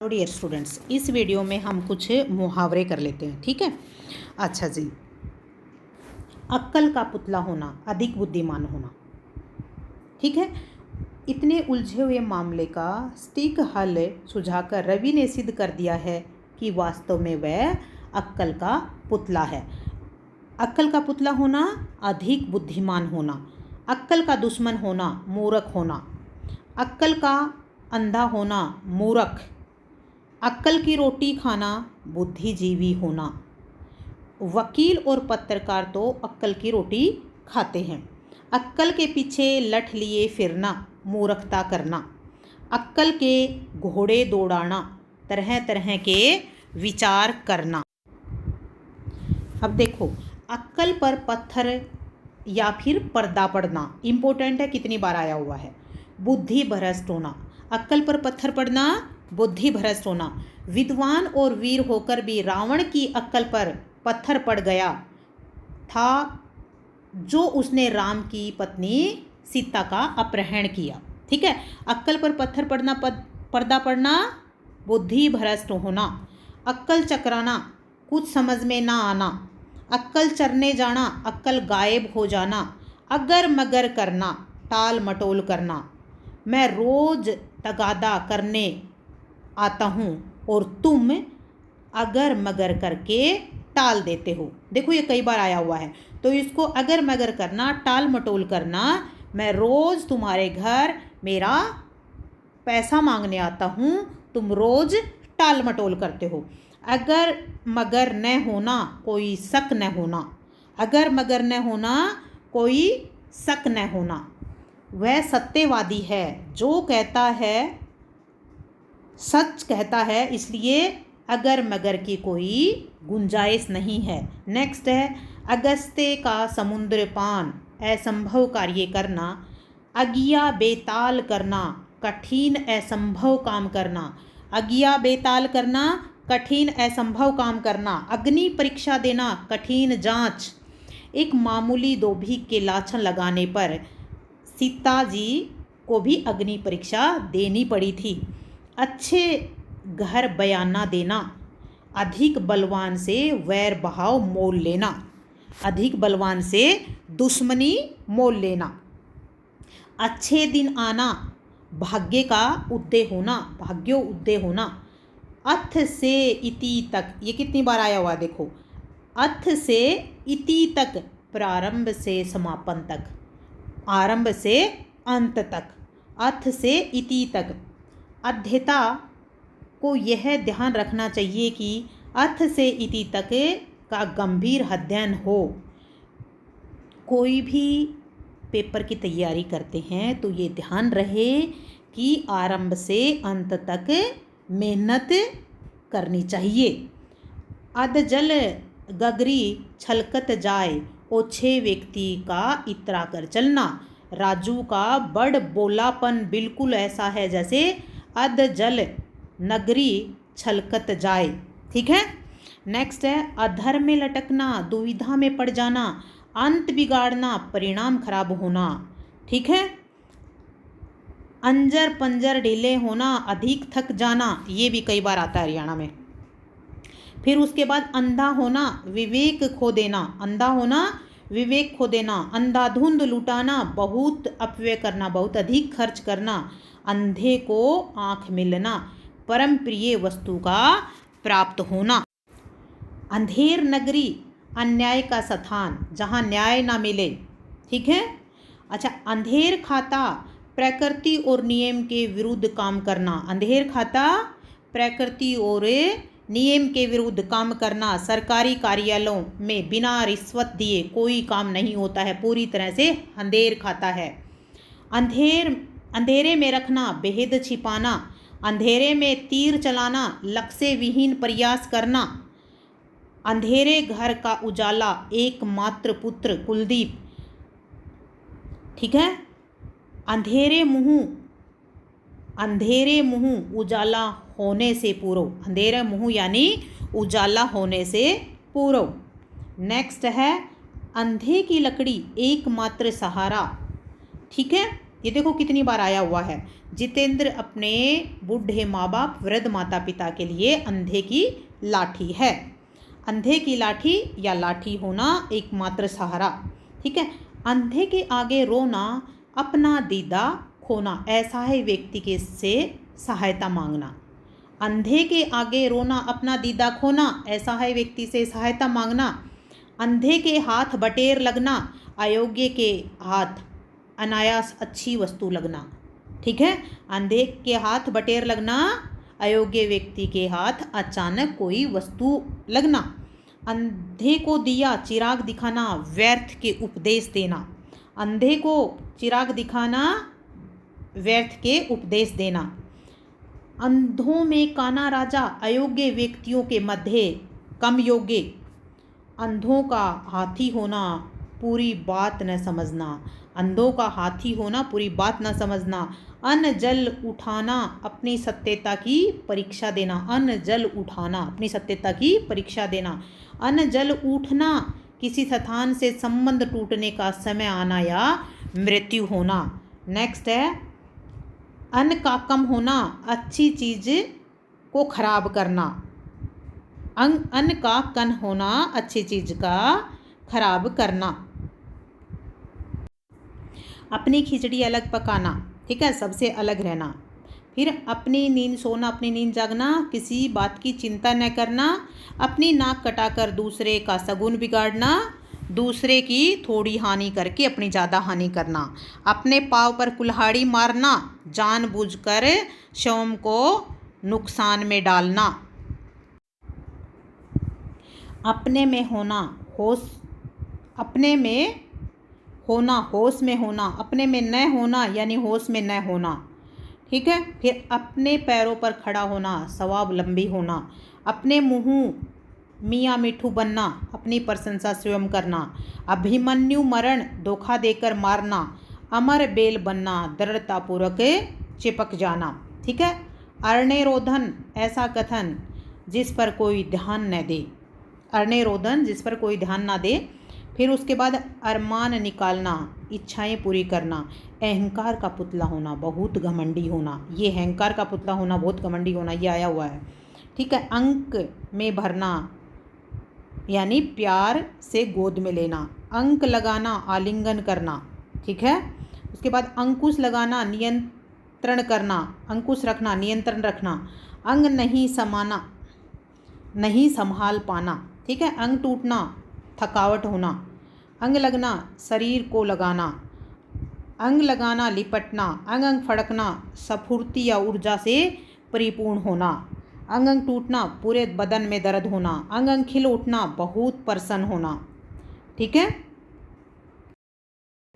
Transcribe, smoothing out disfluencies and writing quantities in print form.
Dear students, इस video में हम कुछ मुहावरे कर लेते हैं। ठीक है। अच्छा जी। अक्कल का पुतला होना, अधिक बुद्धिमान होना। ठीक है। इतने उलझे हुए मामले का सटीक हल सुझाकर रवि ने सिद्ध कर दिया है कि वास्तव में वह अक्कल का पुतला है। अक्कल का पुतला होना, अधिक बुद्धिमान होना। अक्कल का दुश्मन होना, मूर्ख होना। अक्कल का अंधा होना, मूर्ख। अक्कल की रोटी खाना, बुद्धिजीवी होना। वकील और पत्रकार तो अक्कल की रोटी खाते हैं। अक्कल के पीछे लठ लिए फिरना, मूर्खता करना। अक्कल के घोड़े दौड़ाना, तरह तरह के विचार करना। अब देखो, अक्कल पर पत्थर या फिर पर्दा पड़ना इम्पोर्टेंट है, कितनी बार आया हुआ है। बुद्धि भ्रष्ट होना, अक्कल पर पत्थर पड़ना, बुद्धि भ्रष्ट होना। विद्वान और वीर होकर भी रावण की अक्कल पर पत्थर पड़ गया था जो उसने राम की पत्नी सीता का अपहरण किया। ठीक है। अक्कल पर पत्थर पड़ना, पर्दा पड़ना, बुद्धि भ्रष्ट होना। अक्कल चकराना, कुछ समझ में ना आना। अक्कल चरने जाना, अक्कल गायब हो जाना। अगर मगर करना, टाल मटोल करना। मैं रोज तगादा करने आता हूँ और तुम अगर मगर करके टाल देते हो। देखो, ये कई बार आया हुआ है। तो इसको अगर मगर करना, टाल मटोल करना। मैं रोज तुम्हारे घर मेरा पैसा मांगने आता हूँ, तुम रोज टाल मटोल करते हो। अगर मगर न होना, कोई शक न होना। अगर मगर न होना, कोई शक न होना। वह सत्यवादी है जो कहता है, सच कहता है, इसलिए अगर मगर की कोई गुंजाइश नहीं है। नेक्स्ट है, अगस्त्य का समुद्र पान, असंभव कार्य करना। अगिया बेताल करना, कठिन असंभव काम करना। अगिया बेताल करना, कठिन असंभव काम करना। अग्नि परीक्षा देना, कठिन जांच। एक मामूली धोबी के लाछन लगाने पर सीता जी को भी अग्नि परीक्षा देनी पड़ी थी। अच्छे घर बयाना देना, अधिक बलवान से वैर भाव मोल लेना। अधिक बलवान से दुश्मनी मोल लेना। अच्छे दिन आना, भाग्य का उदय होना, भाग्यो उदय होना। अथ से इति तक, ये कितनी बार आया हुआ देखो। अथ से इति तक, प्रारंभ से समापन तक, आरंभ से अंत तक। अथ से इति तक। अध्येता को यह ध्यान रखना चाहिए कि अथ से इति तक का गंभीर अध्ययन हो। कोई भी पेपर की तैयारी करते हैं तो ये ध्यान रहे कि आरंभ से अंत तक मेहनत करनी चाहिए। अध जल गगरी छलकत जाए, ओछे व्यक्ति का इतरा कर चलना। राजू का बड़ बोलापन बिल्कुल ऐसा है जैसे अध जल नगरी छलकत जाए। ठीक है। नेक्स्ट है, अधर्म में लटकना, दुविधा में पड़ जाना, अंत बिगाड़ना, परिणाम खराब होना। ठीक है। अंजर पंजर ढीले होना, अधिक थक जाना, ये भी कई बार आता है हरियाणा में। फिर उसके बाद अंधा होना, विवेक खो देना। अंधा होना, विवेक खो देना। अंधाधुंध लुटाना, बहुत अपव्यय करना, बहुत अधिक खर्च करना। अंधे को आंख मिलना, परम प्रिय वस्तु का प्राप्त होना। अंधेर नगरी, अन्याय का स्थान, जहाँ न्याय ना मिले। ठीक है। अच्छा, अंधेर खाता, प्रकृति और नियम के विरुद्ध काम करना। अंधेर खाता, प्रकृति और नियम के विरुद्ध काम करना। सरकारी कार्यालयों में बिना रिश्वत दिए कोई काम नहीं होता है, पूरी तरह से अंधेर खाता है। अंधेरे में रखना, भेद छिपाना। अंधेरे में तीर चलाना, लक्ष्य विहीन प्रयास करना। अंधेरे घर का उजाला, एकमात्र पुत्र कुलदीप। ठीक है। अंधेरे मुंह उजाला होने से पूर्व। अंधेरे मुंह यानी उजाला होने से पूर्व। नेक्स्ट है, अंधे की लकड़ी एकमात्र सहारा। ठीक है। ये देखो कितनी बार आया हुआ है। जितेंद्र अपने बूढ़े माँ बाप वृद्ध माता पिता के लिए अंधे की लाठी है। अंधे की लाठी या लाठी होना एकमात्र सहारा। ठीक है। अंधे के आगे रोना अपना दीदा खोना, ऐसा है व्यक्ति के से सहायता मांगना। अंधे के आगे रोना अपना दीदा खोना, ऐसा है व्यक्ति से सहायता मांगना। अंधे के हाथ बटेर लगना, अयोग्य के हाथ अनायास अच्छी वस्तु लगना। ठीक है। अंधे के हाथ बटेर लगना, अयोग्य व्यक्ति के हाथ अचानक कोई वस्तु लगना। अंधे को दिया चिराग दिखाना, व्यर्थ के उपदेश देना। अंधे को चिराग दिखाना, व्यर्थ के उपदेश देना। अंधों में काना राजा, अयोग्य व्यक्तियों के मध्य कम योग्य। अंधों का हाथी होना, पूरी बात न समझना। अंधों का हाथी होना, पूरी बात न समझना। अन्न जल उठाना, अपनी सत्यता की परीक्षा देना। अन्न जल उठाना, अपनी सत्यता की परीक्षा देना। अन्न जल उठना, किसी स्थान से संबंध टूटने का समय आना या मृत्यु होना। नेक्स्ट है अन्न का कम होना, अच्छी चीज को खराब करना। अन्न का कन होना, अच्छी चीज का खराब करना। अपनी खिचड़ी अलग पकाना, ठीक है, सबसे अलग रहना। फिर अपनी नींद सोना, अपनी नींद जागना, किसी बात की चिंता न करना। अपनी नाक कटाकर दूसरे का शगुन बिगाड़ना, दूसरे की थोड़ी हानि करके अपनी ज़्यादा हानि करना। अपने पाँव पर कुल्हाड़ी मारना, जानबूझकर स्वयं को नुकसान में डालना। अपने में होना होश, अपने में होना होश में होना, अपने में न होना यानी होश में न होना। ठीक है। फिर अपने पैरों पर खड़ा होना, सवाब लंबी होना। अपने मुँह मियाँ मिठू बनना, अपनी प्रशंसा स्वयं करना। अभिमन्यु मरण, धोखा देकर मारना। अमर बेल बनना, दृढ़तापूर्वक चिपक जाना। ठीक है। अरणेरोधन, ऐसा कथन जिस पर कोई ध्यान न दे। अरणेरोधन, जिस पर कोई ध्यान ना दे। फिर उसके बाद अरमान निकालना, इच्छाएं पूरी करना। अहंकार का पुतला होना, बहुत घमंडी होना। ये अहंकार का पुतला होना, बहुत घमंडी होना, ये आया हुआ है। ठीक है। अंक में भरना यानी प्यार से गोद में लेना। अंक लगाना, आलिंगन करना। ठीक है। उसके बाद अंकुश लगाना, नियंत्रण करना। अंकुश रखना, नियंत्रण रखना। अंग नहीं समाना, नहीं संभाल पाना। ठीक है। अंग टूटना, थकावट होना। अंग लगना, शरीर को लगाना। अंग लगाना, लिपटना। अंग अंग फड़कना, स्फूर्ति या ऊर्जा से परिपूर्ण होना। अंग अंग टूटना, पूरे बदन में दर्द होना। अंग अंग खिल उठना, बहुत प्रसन्न होना। ठीक है।